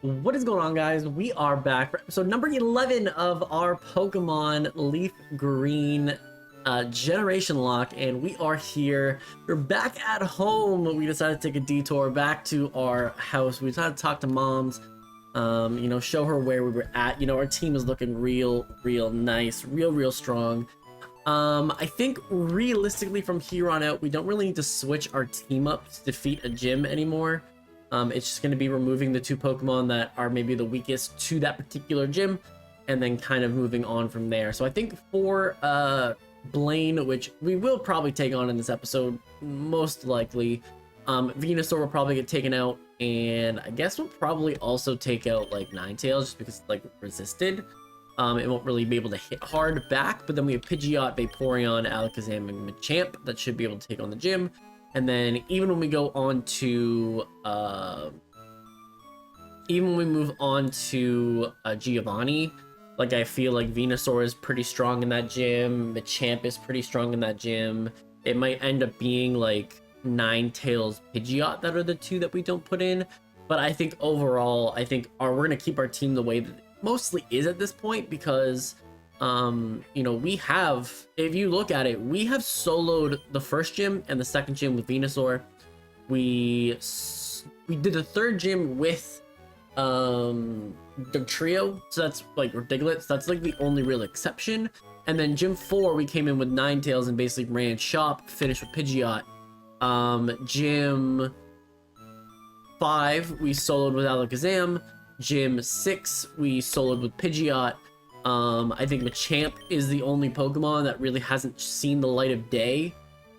What is going on, guys? We are back for episode number 11 of our Pokemon Leaf Green Generation Lock, and we are here. We're back at home. We decided to take a detour back to our house. We decided to talk to moms, show her where we were at. Our team is looking real nice, real strong. I think realistically from here on out, we don't really need to switch our team up to defeat a gym anymore. It's just going to be removing the two Pokemon that are maybe the weakest to that particular gym, and then kind of moving on from there. So I think for Blaine, which we will probably take on in this episode, most likely, Venusaur will probably get taken out, and I guess we'll probably also take out like Ninetales just because it's like resisted. It won't really be able to hit hard back, but then we have Pidgeot, Vaporeon, Alakazam, and Machamp that should be able to take on the gym. And then even when we go on to even when we move on to Giovanni, like I feel like Venusaur is pretty strong in that gym, Machamp is pretty strong in that gym. It might end up being like Ninetales, Pidgeot that are the two that we don't put in. But I think overall, we're gonna keep our team the way that it mostly is at this point, because we have, if you look at it, we have soloed the first gym and the second gym with Venusaur. We did the third gym with the trio, so that's like Ridiculous. That's like the only real exception. And then gym 4 we came in with Ninetales and basically ran shop, finished with Pidgeot. Gym 5 we soloed with Alakazam. Gym 6 we soloed with Pidgeot. I think Machamp is the only Pokemon that really hasn't seen the light of day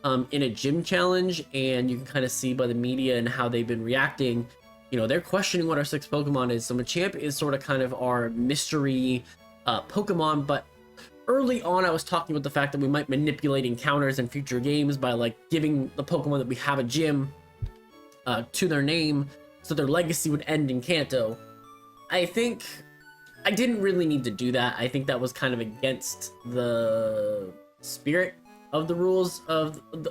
in a gym challenge, and you can kind of see by the media and how they've been reacting. They're questioning what our 6th Pokemon is. So Machamp is sort of kind of our mystery Pokemon, but early on I was talking about the fact that we might manipulate encounters in future games by like giving the Pokemon that we have a gym to their name, so their legacy would end in Kanto. I think I didn't really need to do that. I think that was kind of against the spirit of the rules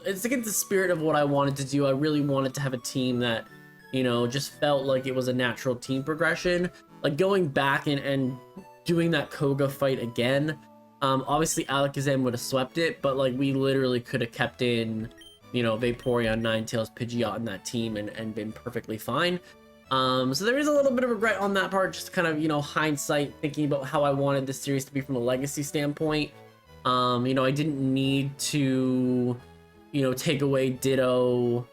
it's against the spirit of what I wanted to do. I really wanted to have a team that, just felt like it was a natural team progression. Like going back and doing that Koga fight again, obviously Alakazam would have swept it, but like we literally could have kept in, Vaporeon, Ninetales, Pidgeot in that team and been perfectly fine. So there is a little bit of regret on that part, just kind of, hindsight, thinking about how I wanted this series to be from a legacy standpoint. I didn't need to, take away Ditto,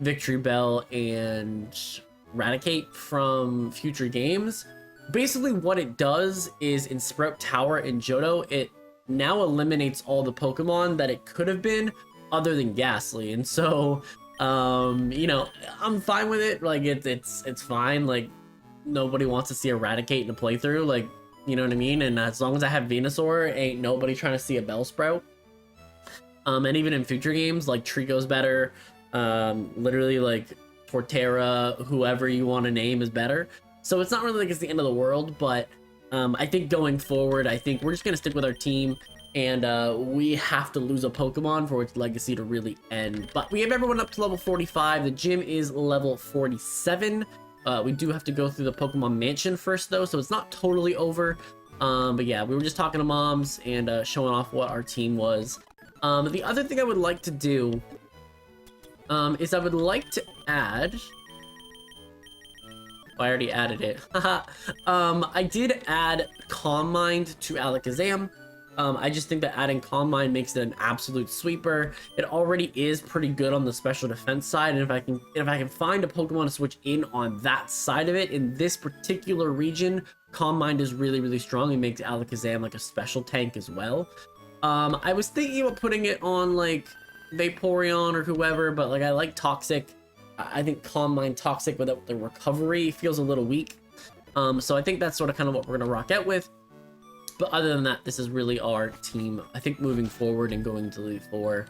Victory Bell, and Raticate from future games. Basically what it does is in Sprout Tower and Johto, it now eliminates all the Pokemon that it could have been other than Ghastly. And so I'm fine with it. Like it's fine. Like nobody wants to see Eradicate in a playthrough, like, you know what I mean? And as long as I have Venusaur, ain't nobody trying to see a Bellsprout. And even in future games, like Trico's better. Literally like Torterra, whoever you want to name is better. So it's not really like it's the end of the world, but I think going forward, I think we're just gonna stick with our team. And we have to lose a Pokemon for its legacy to really end. But we have everyone up to level 45. The gym is level 47. We do have to go through the Pokemon Mansion first, though, so it's not totally over. But yeah, we were just talking to moms and showing off what our team was. The other thing I would like to do is I would like to add... Oh, I already added it. I did add Calm Mind to Alakazam. I just think that adding Calm Mind makes it an absolute sweeper. It already is pretty good on the special defense side, and if I can find a Pokemon to switch in on that side of it in this particular region, Calm Mind is really strong and makes Alakazam like a special tank as well. I was thinking about putting it on like Vaporeon or whoever, but like I like Toxic. I think Calm Mind Toxic without the recovery feels a little weak. So I think that's sort of kind of what we're gonna rock out with. But other than that, this is really our team, I think, moving forward and going to Elite 4.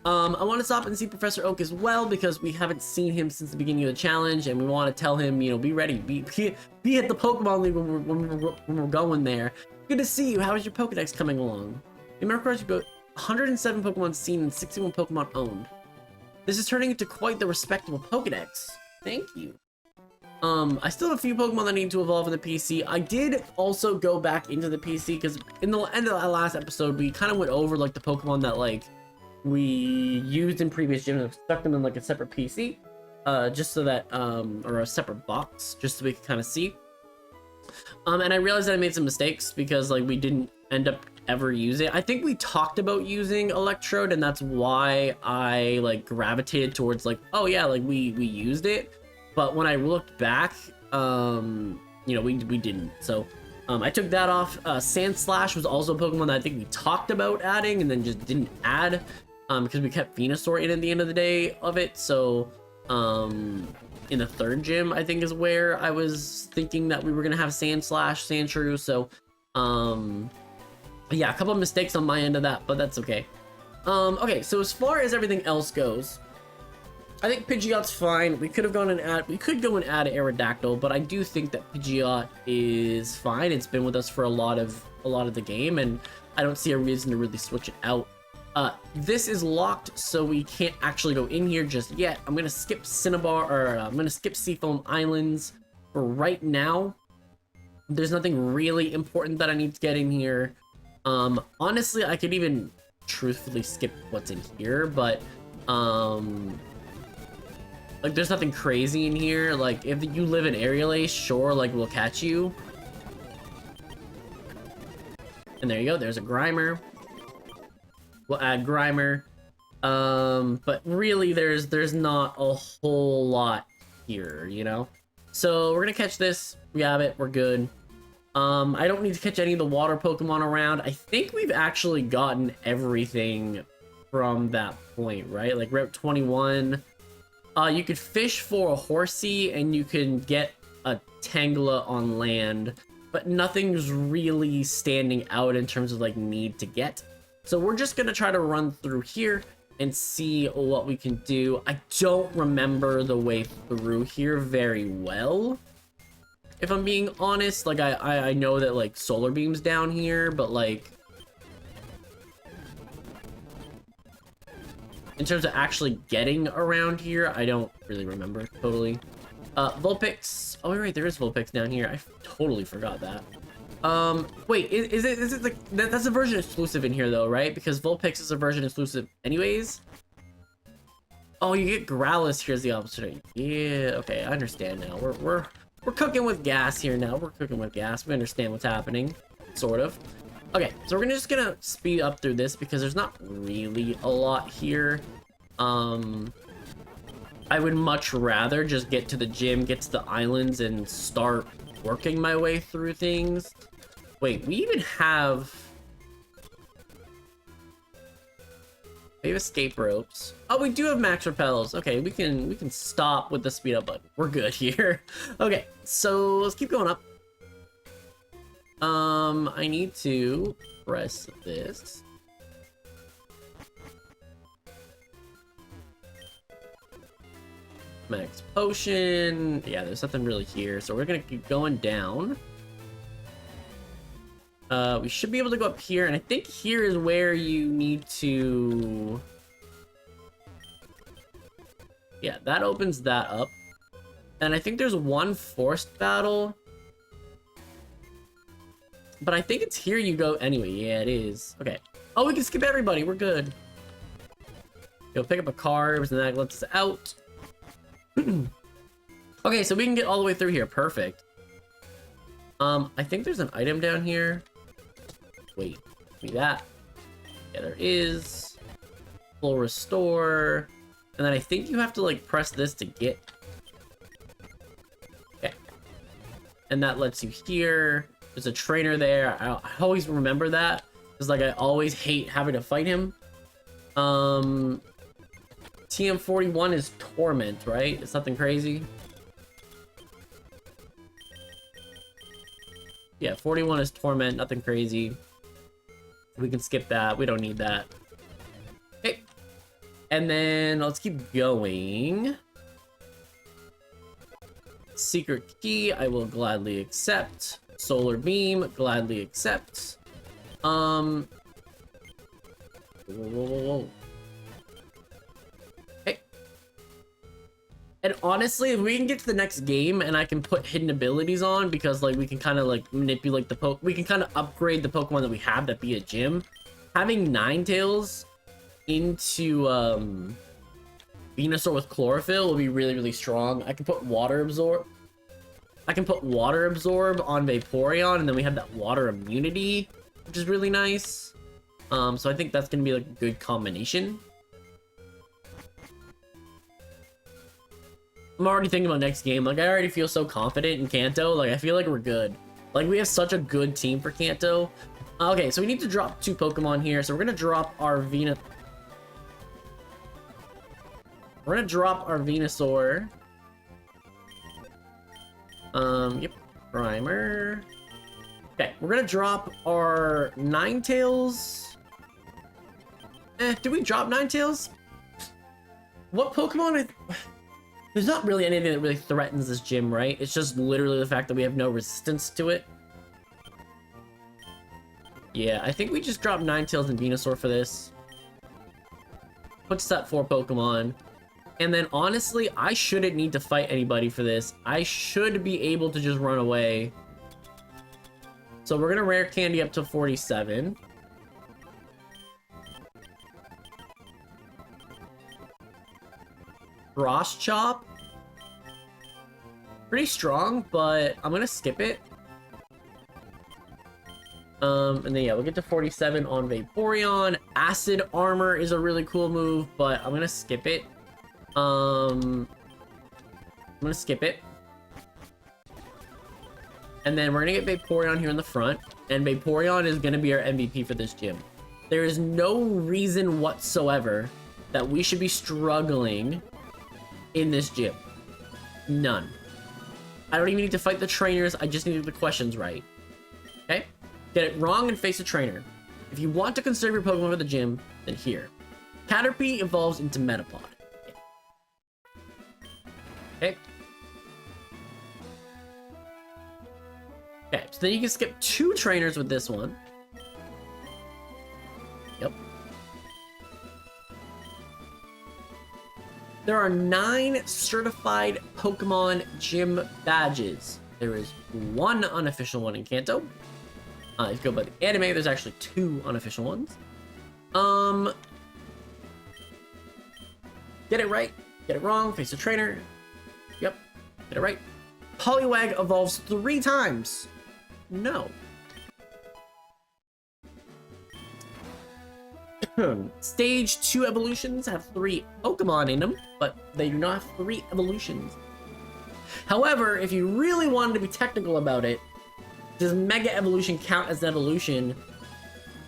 I want to stop and see Professor Oak as well, because we haven't seen him since the beginning of the challenge, and we want to tell him, be ready, be at the Pokemon League when we're going there. Good to see you. How is your Pokedex coming along? Remember, you've got 107 Pokemon seen and 61 Pokemon owned. This is turning into quite the respectable Pokedex. Thank you. I still have a few Pokemon that need to evolve in the PC. I did also go back into the PC because in the end of the last episode, we kind of went over like the Pokemon that like we used in previous gyms and stuck them in like a separate PC, just so that or a separate box, just so we could kind of see. And I realized that I made some mistakes because like we didn't end up ever use it. I think we talked about using Electrode, and that's why I like gravitated towards like, oh yeah, like we used it. But when I looked back, you know, we didn't. So I took that off. Sand Slash was also a Pokemon that I think we talked about adding and then just didn't add because we kept Venusaur in at the end of the day of it. So in the third gym, I think is where I was thinking that we were going to have Sand Slash, Sandshrew. So yeah, a couple of mistakes on my end of that, but that's okay. Okay, so as far as everything else goes, I think Pidgeot's fine. We could go and add Aerodactyl, but I do think that Pidgeot is fine. It's been with us for a lot of the game, and I don't see a reason to really switch it out. This is locked, so we can't actually go in here just yet. I'm gonna skip Cinnabar, or I'm gonna skip Seafoam Islands for right now. There's nothing really important that I need to get in here. Honestly, I could even truthfully skip what's in here, but like, there's nothing crazy in here. Like, if you live in Aerial Ace, sure, like, we'll catch you. And there you go. There's a Grimer. We'll add Grimer. But really, there's not a whole lot here, you know? So, we're gonna catch this. We have it. We're good. I don't need to catch any of the water Pokemon around. I think we've actually gotten everything from that point, right? Like, Route 21... you could fish for a Horsey, and you can get a Tangela on land, but nothing's really standing out in terms of like need to get. So we're just gonna try to run through here and see what we can do. I don't remember the way through here very well, if I'm being honest. Like I know that like Solar Beam's down here, but like in terms of actually getting around here, I don't really remember totally. Vulpix. Oh, wait, there is Vulpix down here. I totally forgot that. Wait, is it like that's a version exclusive in here though, right? Because Vulpix is a version exclusive anyways. Oh, you get Growlithe here as the opposite. Yeah, okay, I understand now. We're cooking with gas here now. We're cooking with gas. We understand what's happening, sort of. Okay, so we're just gonna speed up through this because there's not really a lot here. I would much rather just get to the gym, get to the islands, and start working my way through things. Wait, we even have... We have escape ropes. Oh, we do have max repels. Okay, we can stop with the speed up button. We're good here. Okay, so let's keep going up. I need to press this. Max potion. Yeah, there's nothing really here, so we're gonna keep going down. We should be able to go up here, and I think here is where you need to... Yeah, that opens that up. And I think there's one forced battle. But I think it's here you go anyway. Yeah, it is. Okay. Oh, we can skip everybody. We're good. Go pick up a carbs, and that lets us out. Okay, so we can get all the way through here. Perfect. I think there's an item down here. Wait, give me that. Yeah, there is. Full restore. And then I think you have to, like, press this to get. Okay. And that lets you here. There's a trainer there. I always remember that. Because, like, I always hate having to fight him. TM41 is Torment, right? It's nothing crazy. Yeah, 41 is Torment, nothing crazy. We can skip that. We don't need that. Okay. And then let's keep going. Secret key, I will gladly accept. Solar beam, gladly accept. Whoa. Okay. And honestly, if we can get to the next game and I can put hidden abilities on, because like we can kind of like manipulate the we can kind of upgrade the Pokemon that we have that be a gym. Having Ninetales into Venusaur with Chlorophyll will be really, really strong. I can put Water Absorb. I can put Water Absorb on Vaporeon, and then we have that Water Immunity, which is really nice. So I think that's gonna be like a good combination. I'm already thinking about next game. Like, I already feel so confident in Kanto. Like, I feel like we're good. Like, we have such a good team for Kanto. Okay, so we need to drop 2 Pokemon here. So we're gonna drop our We're gonna drop our Venusaur. Yep, Primer. Okay, we're gonna drop our Ninetales. Did we drop Ninetales? What Pokemon? There's not really anything that really threatens this gym, right? It's just literally the fact that we have no resistance to it. Yeah, I think we just dropped Ninetales and Venusaur for this. Puts that 4 Pokemon. And then honestly, I shouldn't need to fight anybody for this. I should be able to just run away. So we're gonna rare candy up to 47. Frost Chop. Pretty strong, but I'm gonna skip it. And then yeah, we'll get to 47 on Vaporeon. Acid Armor is a really cool move, but I'm gonna skip it. I'm gonna skip it. And then we're gonna get Vaporeon here in the front, and Vaporeon is gonna be our MVP for this gym. There is no reason whatsoever that we should be struggling in this gym. None. I don't even need to fight the trainers, I just need to get the questions right. Okay? Get it wrong and face a trainer. If you want to conserve your Pokemon for the gym, then here. Caterpie evolves into Metapod. Okay. Okay, so then you can skip 2 trainers with this one. Yep. There are 9 certified Pokemon gym badges. There is 1 unofficial one in Kanto. If you go by the anime, there's actually 2 unofficial ones. Get it right, get it wrong, face the trainer. Yep, get it right. Poliwag evolves 3 times. No. Stage 2 evolutions have 3 Pokemon in them, but they do not have 3 evolutions. However, if you really wanted to be technical about it, does Mega Evolution count as an evolution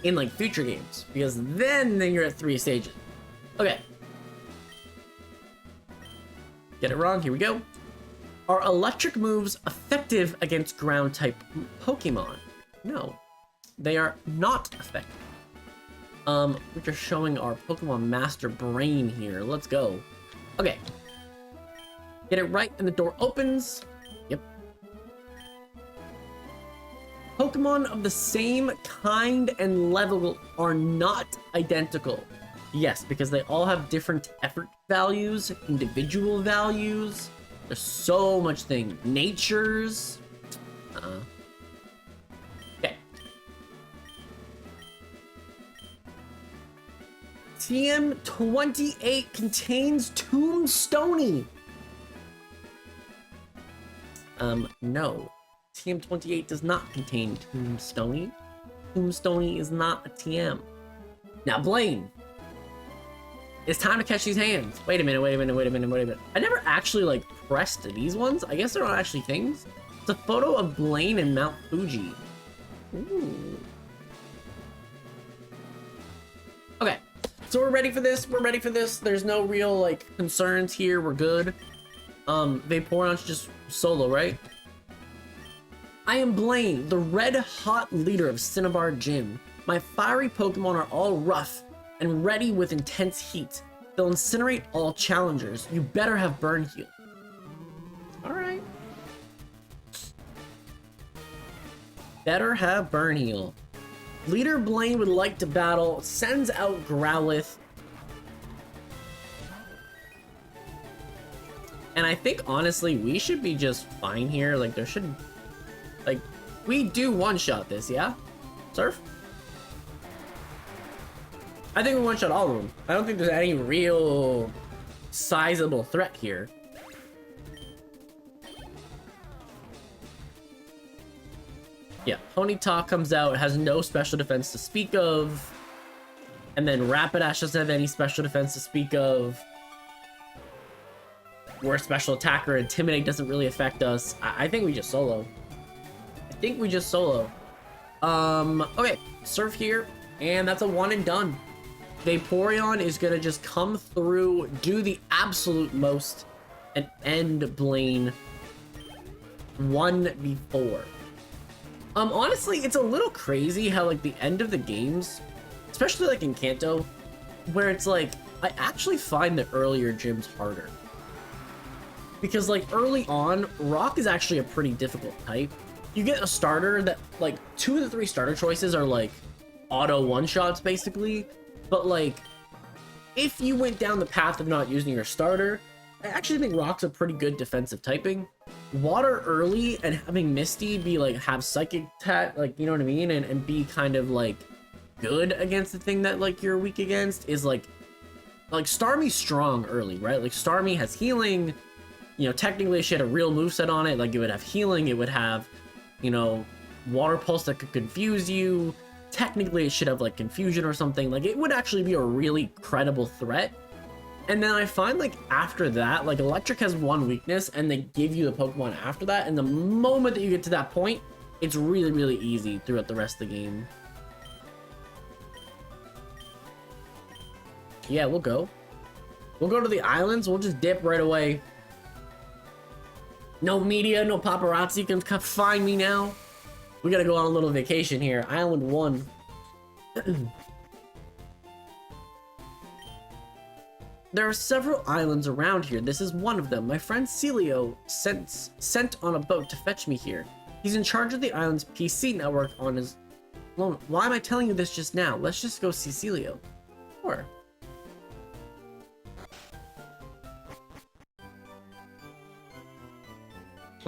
in like future games? Because then you're at 3 stages. Okay. Get it wrong, here we go. Are electric moves effective against ground type Pokemon? No, they are not effective. We're just showing our Pokemon Master Brain here. Let's go. Okay. Get it right and the door opens. Yep. Pokemon of the same kind and level are not identical. Yes, because they all have different effort values, individual values. There's so much thing. Natures. Okay. TM28 contains Tombstony. No. TM28 does not contain Tombstony. Tombstony is not a TM. Now, Blaine. It's time to catch these hands. Wait a minute. I never actually, like, pressed these ones. I guess they're not actually things. It's a photo of Blaine and Mount Fuji. Ooh. Okay. So we're ready for this. There's no real, like, concerns here. We're good. Vaporeon should just solo, right? I am Blaine, the red-hot leader of Cinnabar Gym. My fiery Pokemon are all rough and ready with intense heat. They'll incinerate all challengers. You better have Burn Heal. Alright. Better have Burn Heal. Leader Blaine would like to battle, sends out Growlithe. And I I think honestly we should be just fine here. Like there should, like, we do one-shot this, yeah? Surf? I think we one-shot all of them. I don't think there's any real sizable threat here. Yeah, Ponyta comes out, has no special defense to speak of. And then Rapidash doesn't have any special defense to speak of. We're a special attacker. Intimidate doesn't really affect us. I think we just solo. I think we just solo. Okay, Surf here, and that's a one and done. Vaporeon is gonna just come through, do the absolute most, and end Blaine 1v4. Honestly, it's a little crazy how like the end of the games, especially like in Kanto, where it's like, I actually find the earlier gyms harder. Because like early on, Rock is actually a pretty difficult type. You get a starter that like 2 of the 3 starter choices are like auto one-shots basically. But like, if you went down the path of not using your starter, I actually think Rock's a pretty good defensive typing. Water early and having Misty be like, have psychic attack, like, you know what I mean? And be kind of like good against the thing that like you're weak against is like Starmie's strong early, right? Like Starmie has healing, you know, technically she had a real moveset on it. Like it would have healing, it would have, you know, water pulse that could confuse you. Technically it should have like confusion or something. Like it would actually be a really credible threat. And then I find like after that, like Electric has one weakness and they give you the Pokemon after that. And the moment that you get to that point, it's really, really easy throughout the rest of the game. Yeah, we'll go. We'll go to the islands. We'll just dip right away. No media, no paparazzi can come find me now. We gotta go on a little vacation here. Island 1. There are several islands around here. This is one of them. My friend Celio sent on a boat to fetch me here. He's in charge of the island's PC network on his loan. Why am I telling you this just now? Let's just go see Celio. Sure.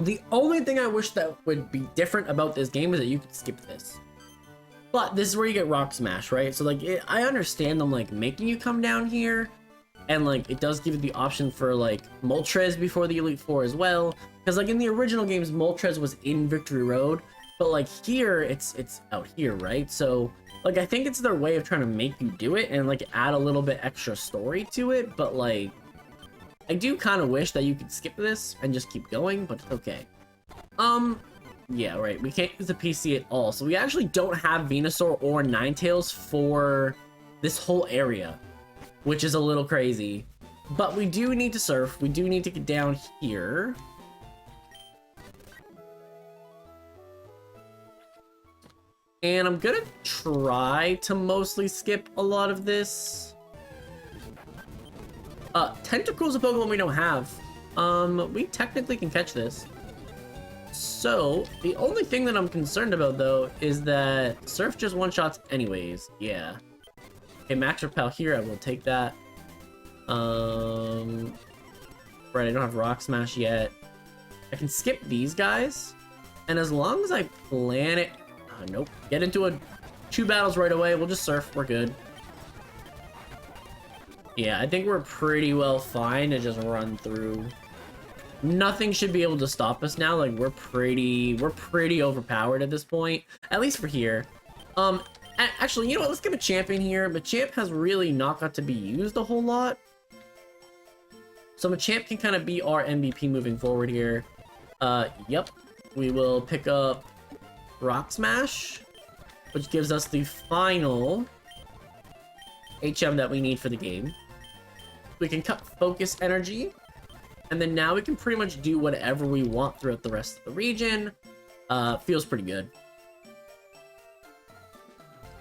The only thing I wish that would be different about this game is that you could skip this. But this is where you get Rock Smash, right? So like, I understand them like making you come down here. And like, it does give you the option for like Moltres before the Elite Four as well. Because like in the original games, Moltres was in Victory Road. But like here, it's out here, right? So like, I think it's their way of trying to make you do it and like add a little bit extra story to it. But like, I do kind of wish that you could skip this and just keep going, but it's okay. Yeah, right. We can't use the PC at all. So we actually don't have Venusaur or Ninetales for this whole area, which is a little crazy. But we do need to surf. We do need to get down here. And I'm gonna try to mostly skip a lot of this. Tentacruel's a Pokemon we don't have. We technically can catch this. So, the only thing that I'm concerned about, though, is that Surf just one-shots anyways. Yeah. Okay, Max Repel here, I will take that. Right, I don't have Rock Smash yet. I can skip these guys. And as long as I plan it... nope. Get into 2 battles right away, we'll just Surf, we're good. Yeah, I think we're pretty well fine to just run through. Nothing should be able to stop us now. Like we're pretty overpowered at this point, at least for here. Actually, you know what? Let's give a champion here. Machamp has really not got to be used a whole lot, so Machamp can kind of be our MVP moving forward here. Yep, we will pick up Rock Smash, which gives us the final HM that we need for the game. We can cut Focus Energy, and then now we can pretty much do whatever we want throughout the rest of the region. Feels pretty good.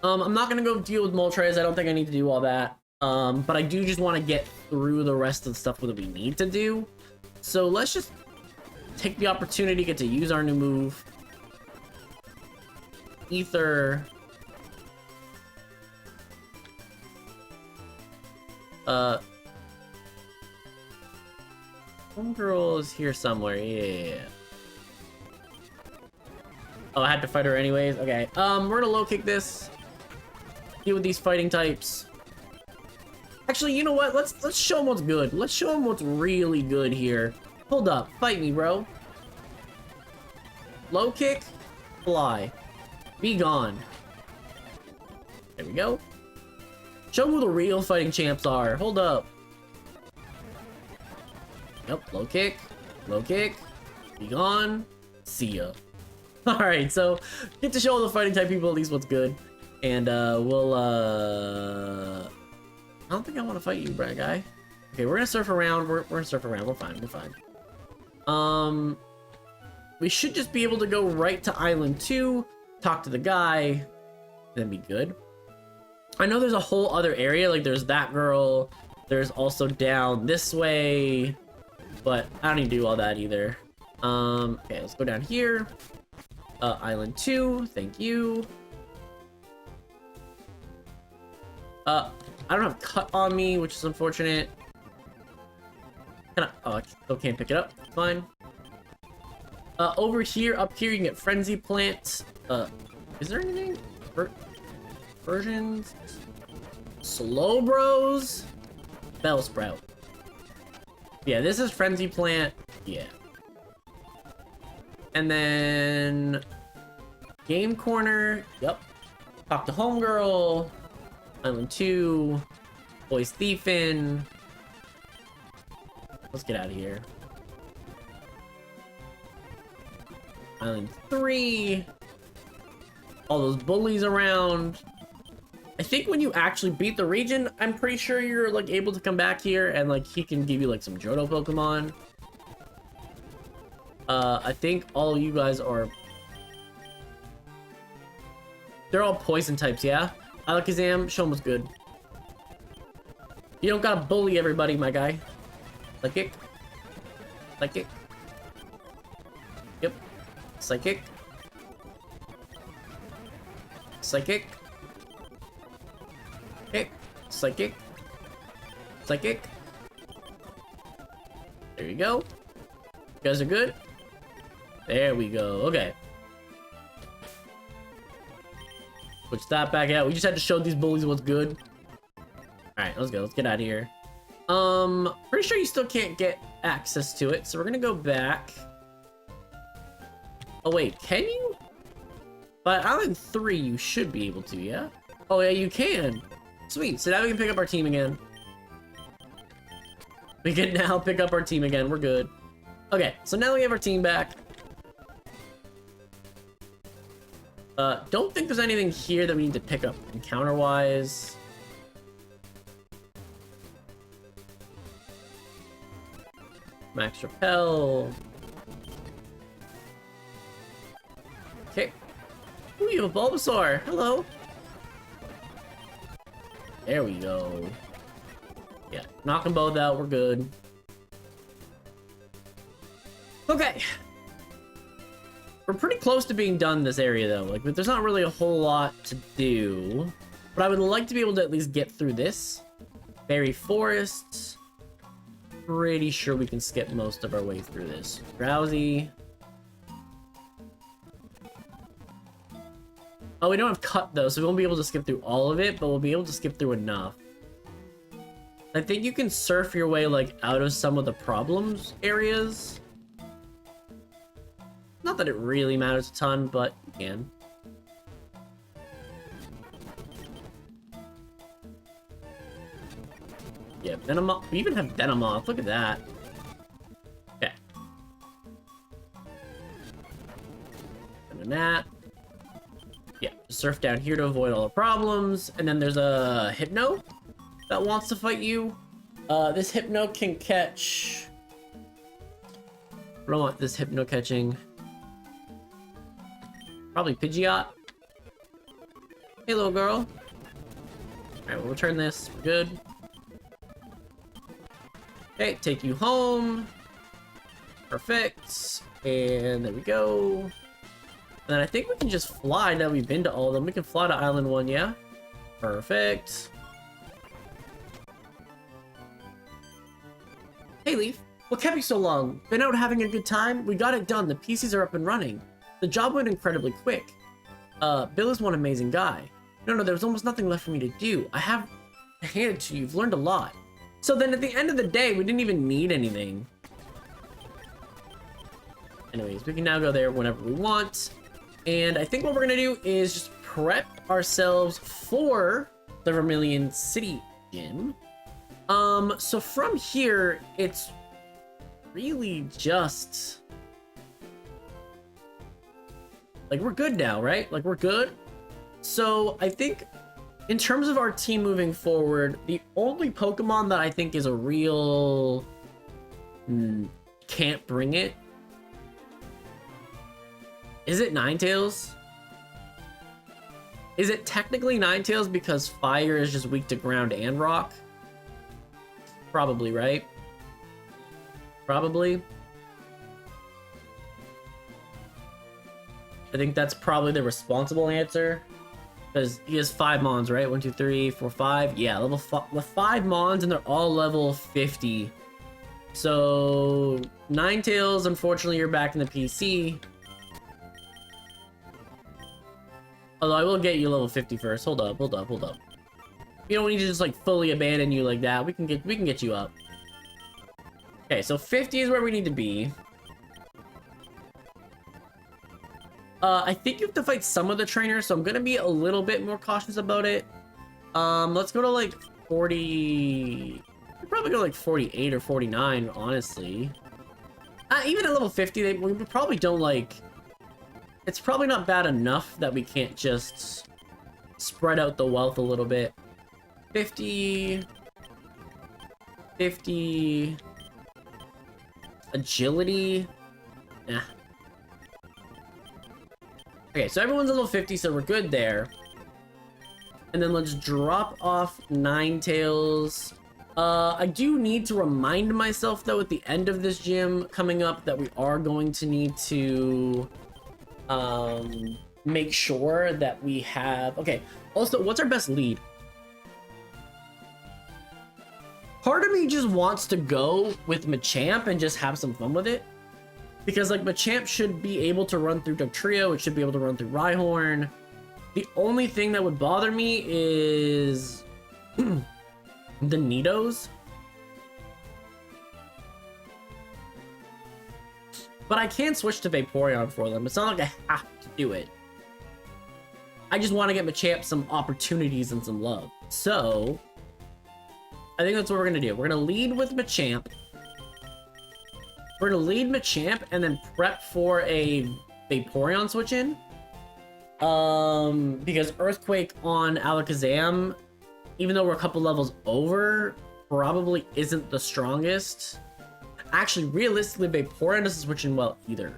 I'm not gonna go deal with Moltres. I don't think I need to do all that. But I do just want to get through the rest of the stuff that we need to do. So let's just take the opportunity to get to use our new move. Ether. Homegirl is here somewhere. Yeah. Oh, I had to fight her anyways. Okay. We're gonna low kick this. Deal with these fighting types. Actually, you know what? Let's show them what's good. Let's show them what's really good here. Hold up. Fight me, bro. Low kick. Fly. Be gone. There we go. Show who the real fighting champs are. Hold up. Yep, low kick. Low kick. Be gone. See ya. Alright, so get to show all the fighting type people at least what's good. And we'll I don't think I want to fight you, Brad guy. Okay, we're gonna surf around. We're gonna surf around. We're fine. We're fine. We should just be able to go right to Island 2, talk to the guy, then be good. I know there's a whole other area, like there's that girl, there's also down this way, but I don't need to do all that either. Okay, let's go down here. Island 2, thank you. I don't have cut on me, which is unfortunate. I still can't pick it up, fine. Over here, up here, you can get Frenzy Plant. Is there anything? Versions? Slow Bros? Bellsprout. Yeah, this is Frenzy Plant. Yeah. And then... Game Corner. Yep. Talk to Homegirl. Island 2. Boys Thiefin. Let's get out of here. Island 3. All those bullies around. I think when you actually beat the region, I'm pretty sure you're like able to come back here and like he can give you like some Johto Pokemon. I think all of you guys are... They're all poison types, yeah? Alakazam, show 'em what's good. You don't gotta bully everybody, my guy. Psychic. Psychic. Yep. Psychic. Psychic. Okay. Psychic. Psychic. There you go. You guys are good? There we go. Okay. Switch that back out. We just had to show these bullies what's good. Alright, let's go. Let's get out of here. Pretty sure you still can't get access to it, so we're gonna go back. Oh wait, can you? By Island 3, you should be able to, yeah? Oh yeah, you can. Sweet, so now we can pick up our team again. We can now pick up our team again, we're good. Okay, so now we have our team back. Don't think there's anything here that we need to pick up encounter-wise. Max Repel. Okay. Ooh, you have a Bulbasaur. Hello. There we go. Yeah, knock them both out. We're good. Okay. We're pretty close to being done in this area, though. Like, there's not really a whole lot to do. But I would like to be able to at least get through this. Berry Forest. Pretty sure we can skip most of our way through this. Drowsy. Oh, we don't have cut, though, so we won't be able to skip through all of it, but we'll be able to skip through enough. I think you can surf your way, like, out of some of the problems areas. Not that it really matters a ton, but you can. Yeah, Venomoth. We even have Venomoth. Look at that. Okay. And then that. Yeah, surf down here to avoid all the problems. And then there's a Hypno that wants to fight you. This Hypno can catch... I don't want this Hypno catching. Probably Pidgeot. Hey, little girl. Alright, we'll return this. We're good. Okay, take you home. Perfect. And there we go. And then I think we can just fly now we've been to all of them. We can fly to Island 1, yeah? Perfect. Hey, Leaf. What kept you so long? Been out having a good time? We got it done. The PCs are up and running. The job went incredibly quick. Bill is one amazing guy. No, there was almost nothing left for me to do. I have to hand it to you. You've learned a lot. So then at the end of the day, we didn't even need anything. Anyways, we can now go there whenever we want. And I think what we're gonna do is just prep ourselves for the Vermilion City Gym. So from here, it's really just... like, we're good now, right? Like, we're good. So I think in terms of our team moving forward, the only Pokemon that I think is a real... can't bring it. Is it Ninetales? Is it technically Ninetales because fire is just weak to ground and rock? Probably, right? Probably. I think that's probably the responsible answer. Because he has 5 Mons, right? 1, 2, 3, 4, 5. Yeah, level 5 Mons, and they're all level 50. So, Ninetales, unfortunately, you're back in the PC. Although I will get you level 50 first. Hold up. You don't need to just like fully abandon you like that. We can get you up. Okay, so 50 is where we need to be. I think you have to fight some of the trainers, so I'm gonna be a little bit more cautious about it. Let's go to like 40. We'll probably go like 48 or 49, honestly. Even at level 50, we probably don't like... It's probably not bad enough that we can't just spread out the wealth a little bit. 50... Agility? Nah. Okay, so everyone's level 50, so we're good there. And then let's drop off Ninetales. I do need to remind myself, though, at the end of this gym coming up that we are going to need to make sure that we have... Okay, also, what's our best lead? Part of me just wants to go with Machamp and just have some fun with it. Because, like, Machamp should be able to run through Dugtrio, it should be able to run through Rhyhorn. The only thing that would bother me is... the Nidos. But I can switch to Vaporeon for them. It's not like I have to do it. I just want to get Machamp some opportunities and some love. So, I think that's what we're going to do. We're going to lead with Machamp. We're going to lead Machamp and then prep for a Vaporeon switch in. Because Earthquake on Alakazam, even though we're a couple levels over, probably isn't the strongest. Actually, realistically, Vaporeon doesn't switch in well either.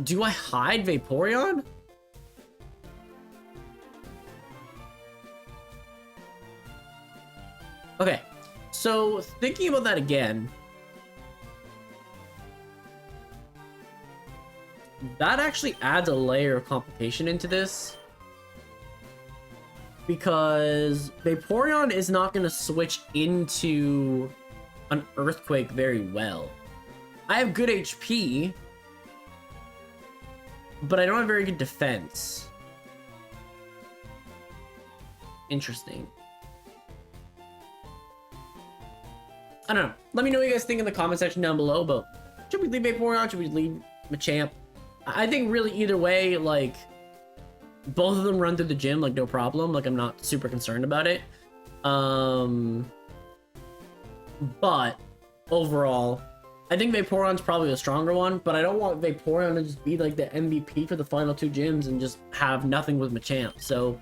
Do I hide Vaporeon? Okay, so thinking about that again, that actually adds a layer of complication into this. Because Vaporeon is not going to switch into an Earthquake very well. I have good HP, but I don't have very good defense. Interesting. I don't know. Let me know what you guys think in the comment section down below, but should we leave Vaporeon? Should we leave Machamp? I think really either way, like, both of them run through the gym, like, no problem. Like, I'm not super concerned about it. But overall, I think Vaporeon's probably the stronger one, but I don't want Vaporeon to just be like the MVP for the final 2 gyms and just have nothing with Machamp. So,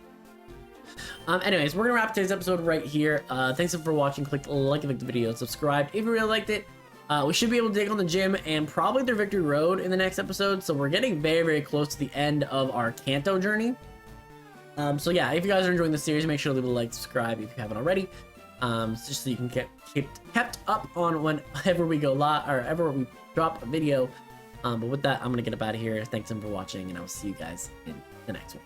anyways, we're gonna wrap today's episode right here. Thanks for watching. Click like the video, subscribe if you really liked it. We should be able to take on the gym and probably their Victory Road in the next episode. So we're getting very, very close to the end of our Kanto journey. So yeah, if you guys are enjoying the series, make sure to leave a like, subscribe if you haven't already. Just so you can get kept up on whenever we go live or ever we drop a video. But with that, I'm gonna get up out of here. Thanks for watching, and I will see you guys in the next one.